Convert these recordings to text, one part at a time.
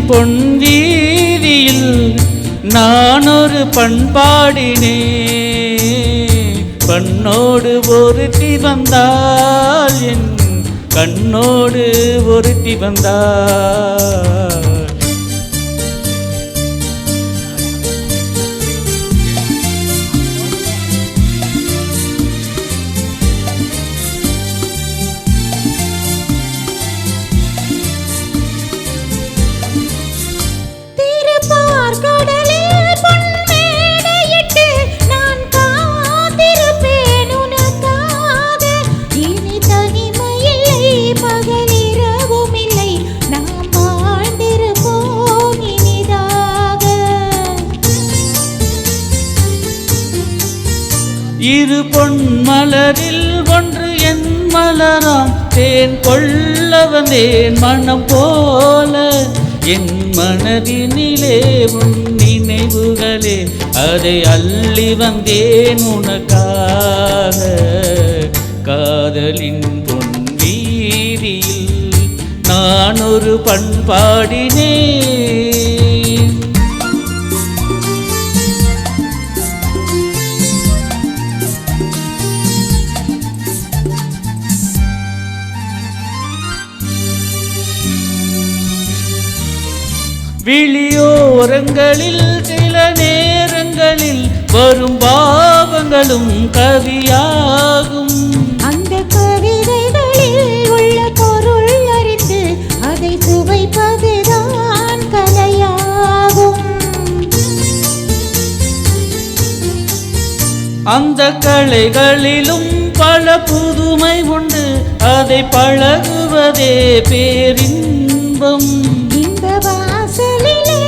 பொன் வீதியில் நான் ஒரு பண்பாடினே, பண்ணோடு ஒருத்தி வந்தாள், என் கண்ணோடு ஒருத்தி வந்தாள். இரு பொன் மலரில் ஒன்று என் மலராம், தேன் கொள்ள வந்தேன் மனம் போல, என் மனதினிலே உன் நினைவுகளே, அதை அள்ளி வந்தேன் உனக்காக. காதலின் பொன் வீதியில் நான் ஒரு பண்பாடினேன். விழியோரங்களில் சில நேரங்களில் வரும் பாவங்களும் கவியாகும். அந்த கவிதைகளில் உள்ள பொருள் அறிந்து அதை சுவைப்பதுதான் கலையாகும். அந்த கலைகளிலும் பல புதுமை உண்டு, அதை பழகுவதே பேரின்பம். இந்த வாசலிலே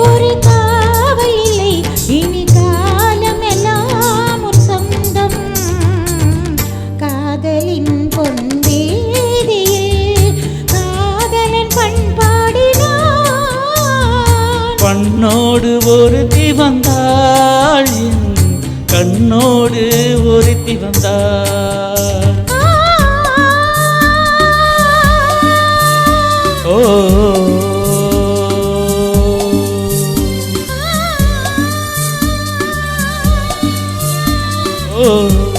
ஒரு காவல் இல்லை, இனி காலம் எல்லாம் உன் சொந்தம். காதலின் பொன் வீதியில் காதலன் பண்பாடினான். பண்ணோடு ஒருத்தி வந்தாள், கண்ணோடு ஒருத்தி வந்தாள். ஓ oh